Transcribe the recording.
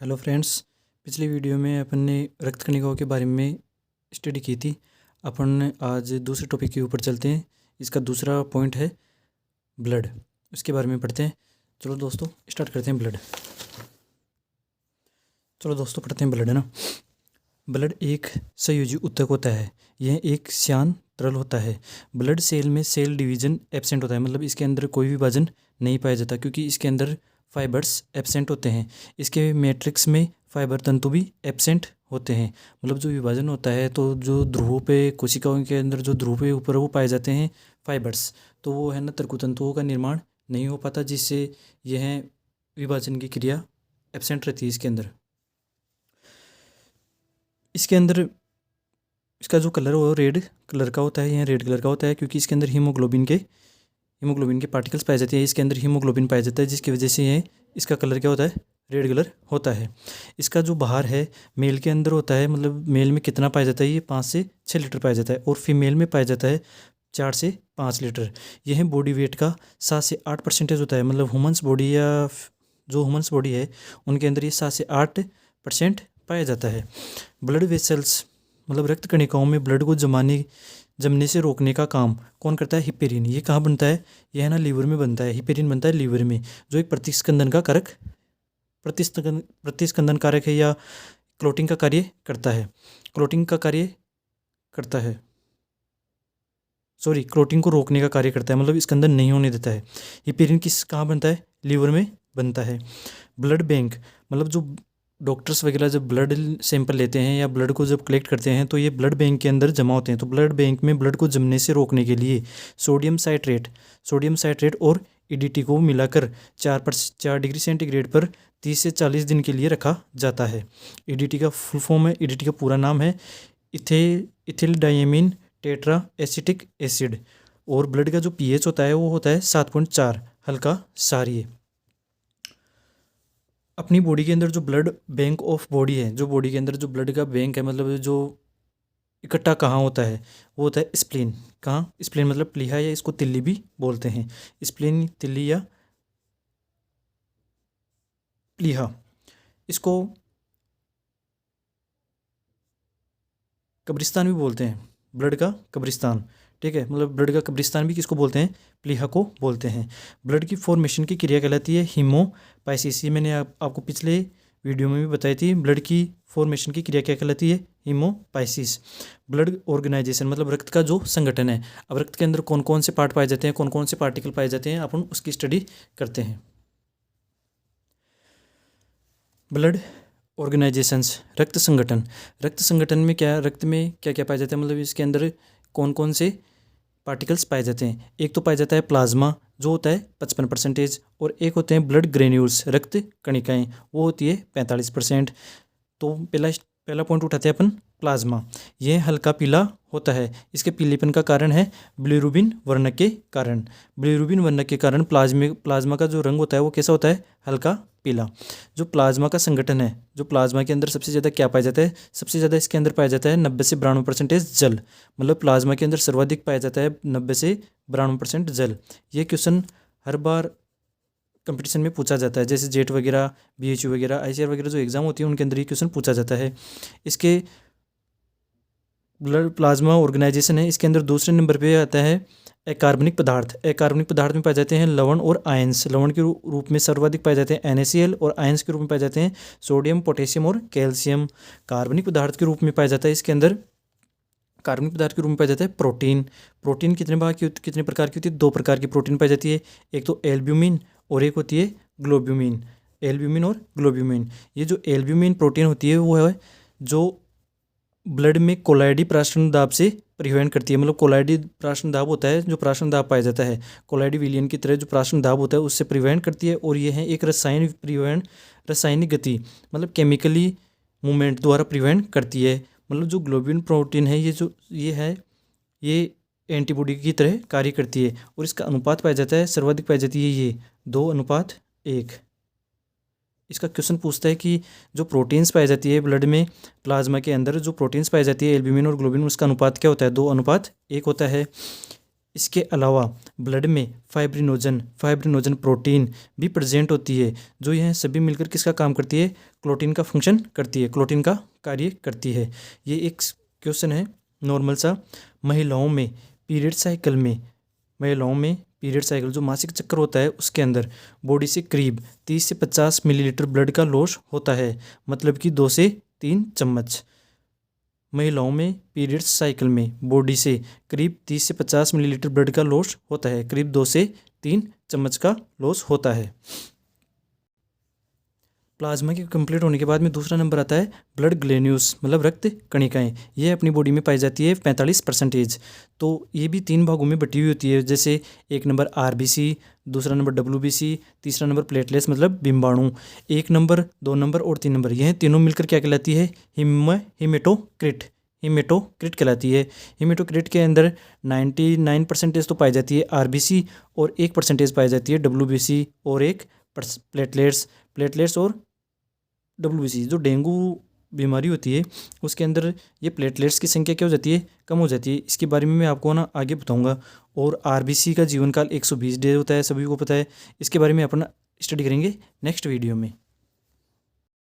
Hello friends. पिछली video में अपन ने रक्त कणिकाओं के बारे में स्टडी की थी। अपन आज दूसरे टॉपिक के ऊपर चलते हैं। इसका दूसरा पॉइंट है ब्लड। उसके बारे में पढ़ते हैं। चलो दोस्तों स्टार्ट करते हैं। चलो दोस्तों पढ़ते हैं ब्लड, है ना। ब्लड एक संयोजी ऊतक होता है। यह एक श्यान तरल होता है। ब्लड सेल में सेल डिवीजन एब्सेंट होता है, मतलब इसके अंदर कोई विभाजन नहीं पाया जाता क्योंकि इसके अंदर फाइबर्स एब्सेंट होते हैं। इसके मैट्रिक्स में फाइबर तंतु भी एब्सेंट होते हैं। मतलब जो विभाजन होता है तो जो ध्रुवों पे कोशिकाओं के अंदर जो ध्रुव पे ऊपर वो पाए जाते हैं फाइबर्स, तो वो है ना तर्कु तंतुओं का निर्माण नहीं हो पाता, जिससे यह विभाजन की क्रिया एब्सेंट रहती है इसके अंदर। इसका जो कलर है वो रेड कलर का होता है। यह रेड कलर का होता है क्योंकि इसके अंदर हीमोग्लोबिन के पार्टिकल्स पाए जाते हैं। इसके अंदर हीमोग्लोबिन पाया जाता है, जिसकी वजह से ये इसका कलर क्या होता है, रेड कलर होता है। इसका जो बाहर है मेल के अंदर होता है, मतलब मेल में कितना पाया जाता है, ये 5 से 6 लीटर पाया जाता है और फीमेल में पाया जाता है 4 से 5 लीटर। यह बॉडी वेट का 7 से 8% होता है। मतलब ह्यूमन्स बॉडी या जो ह्यूमन्स बॉडी है उनके अंदर ये 7 से 8% पाया जाता है। ब्लड वेसल्स मतलब रक्त कणिकाओं में ब्लड को जमने से रोकने का काम कौन करता है, हिपेरिन। ये कहाँ बनता है, यह है ना लीवर में बनता है। हिपेरिन बनता है लीवर में, जो एक प्रतिस्कंदन कारक है या क्लोटिंग का कार्य करता है। क्लोटिंग को रोकने का कार्य करता है, मतलब स्कंदन नहीं होने देता है। हिपेरिन कहाँ बनता है, लीवर में बनता है। ब्लड बैंक मतलब जो डॉक्टर्स वगैरह जब ब्लड सैंपल लेते हैं या ब्लड को जब कलेक्ट करते हैं तो ये ब्लड बैंक के अंदर जमा होते हैं। तो ब्लड बैंक में ब्लड को जमने से रोकने के लिए सोडियम साइट्रेट और ईडीटी को मिलाकर 4 डिग्री सेंटीग्रेड पर 30 से 40 दिन के लिए रखा जाता है। ईडीटी का फुल फॉर्म है, ईडीटी का पूरा नाम है ethyl diamine tetra acetic acid. और ब्लड का जो पीएच होता है वो होता है 7.4, हल्का क्षारीय। अपनी बॉडी के अंदर जो ब्लड बैंक ऑफ बॉडी है, जो बॉडी के अंदर जो ब्लड का बैंक है, मतलब जो इकट्ठा कहाँ होता है, वो होता है स्प्लीन। कहाँ, स्प्लीन मतलब प्लीहा या इसको तिल्ली भी बोलते हैं। स्प्लीन, तिल्ली या प्लीहा, इसको कब्रिस्तान भी बोलते हैं, ब्लड का कब्रिस्तान। ठीक है, मतलब ब्लड का कब्रिस्तान भी किसको बोलते हैं, प्लीहा को बोलते हैं। ब्लड की फॉर्मेशन की क्रिया कहलाती है हीमोपाइसिस। ये मैंने आपको पिछले वीडियो में भी बताई थी। ब्लड की फॉर्मेशन की क्रिया क्या कहलाती है, हीमोपाइसिस। ब्लड ऑर्गेनाइजेशन मतलब रक्त का जो संगठन है। अब रक्त के अंदर कौन कौन से पार्ट पाए जाते हैं, कौन कौन से पार्टिकल पाए जाते हैं, अपन उसकी स्टडी करते हैं। ब्लड ऑर्गेनाइजेशंस, रक्त संगठन में रक्त में क्या क्या पाया जाता है, मतलब इसके अंदर कौन कौन से पार्टिकल्स पाए जाते हैं। एक तो पाया जाता है प्लाज्मा, जो होता है 55%, और एक होते हैं ब्लड ग्रेन्यूल्स, रक्त कणिकाएं, वो होती है 45%। तो पहला पॉइंट उठाते हैं अपन प्लाज्मा। यह हल्का पीला होता है। इसके पीलेपन का कारण है बिलिरुबिन वर्णक के कारण। बिलिरुबिन वर्णक के कारण प्लाज्मा का जो रंग होता है वो कैसा होता है, हल्का पीला। जो प्लाज्मा का संगठन है, जो प्लाज्मा के अंदर सबसे ज़्यादा क्या पाया जाता है, सबसे ज़्यादा इसके अंदर पाया जाता है 90 से 92% जल। मतलब प्लाज्मा के अंदर सर्वाधिक पाया जाता है 90 से 92% जल। ये क्वेश्चन हर बार कंपटीशन में पूछा जाता है, जैसे जेट वगैरह, बीएचयू वगैरह, आईसीआर वगैरह जो एग्जाम होती है उनके अंदर ये क्वेश्चन पूछा जाता है। इसके ब्लड प्लाज्मा ऑर्गेनाइजेशन है, इसके अंदर दूसरे नंबर पे आता है अकार्बनिक पदार्थ। अकार्बनिक पदार्थ में पाए जाते हैं लवण और आयंस। लवण के रूप में सर्वाधिक पाए जाते हैं NaCl, और आयंस के रूप में पाए जाते हैं सोडियम, पोटेशियम और कैल्शियम। कार्बनिक पदार्थ के रूप में पाया जाता है, इसके अंदर कार्बनिक पदार्थ के रूप में पाया जाता है प्रोटीन कितने प्रकार की होती है, 2 प्रकार की प्रोटीन पाई जाती है। एक तो एल्ब्यूमिन और एक होती है ग्लोब्यूमिन। ये जो एल्ब्यूमिन प्रोटीन होती है वो है जो ब्लड में कोलाइडी प्राशन दाब से प्रिवेंट करती है। मतलब कोलाइडी प्राशन दाब होता है, जो प्राशन दाब पाया जाता है कोलाइडी विलियन की तरह जो प्राशन दाब होता है उससे प्रिवेंट करती है। और ये है एक रासायनिक गति मतलब केमिकली मूवमेंट द्वारा प्रिवेंट करती है। मतलब जो ग्लोब्यूलिन प्रोटीन है ये एंटीबॉडी की तरह कार्य करती है। और इसका अनुपात पाया जाता है, सर्वाधिक पाई जाती है ये 2:1। इसका क्वेश्चन पूछता है कि जो प्रोटीन्स पाई जाती है ब्लड में, प्लाज्मा के अंदर जो प्रोटीन्स पाई जाती है एल्ब्यूमिन और ग्लोब्यूलिन, उसका अनुपात क्या होता है, 2:1 होता है। इसके अलावा ब्लड में फाइब्रिनोजन प्रोटीन भी प्रेजेंट होती है, जो यह सभी मिलकर किसका काम करती है, क्लोटीन का फंक्शन करती है, क्लोटीन का कार्य करती है। ये एक क्वेश्चन है नॉर्मल सा। महिलाओं में पीरियड साइकिल जो मासिक चक्र होता है उसके अंदर बॉडी से करीब 30 से 50 मिलीलीटर ब्लड का लॉस होता है, मतलब कि 2 से 3 चम्मच। महिलाओं में पीरियड्स साइकिल में बॉडी से करीब 30 से 50 मिलीलीटर ब्लड का लॉस होता है, करीब 2 से 3 चम्मच का लॉस होता है। प्लाज्मा के कंप्लीट होने के बाद में दूसरा नंबर आता है ब्लड ग्लेन्यूल्स, मतलब रक्त कणिकाएँ। यह अपनी बॉडी में पाई जाती है 45%। तो ये भी 3 भागों में बटी हुई होती है, जैसे एक नंबर RBC, दूसरा नंबर WBC, तीसरा नंबर प्लेटलेट्स मतलब बिम्बाणु। 1 नंबर, 2 नंबर और 3 नंबर, यह तीनों मिलकर क्या कहलाती है, हीमेटोक्रिट कहलाती है। हीमेटोक्रिट के अंदर 99% तो पाई जाती है RBC और 1% पाई जाती है WBC और 1 प्लेटलेट्स और WBC। जो डेंगू बीमारी होती है उसके अंदर ये प्लेटलेट्स की संख्या क्या हो जाती है, कम हो जाती है। इसके बारे में मैं आपको ना आगे बताऊंगा। और RBC का जीवन काल 120 डे होता है, सभी को पता है। इसके बारे में अपन स्टडी करेंगे नेक्स्ट वीडियो में।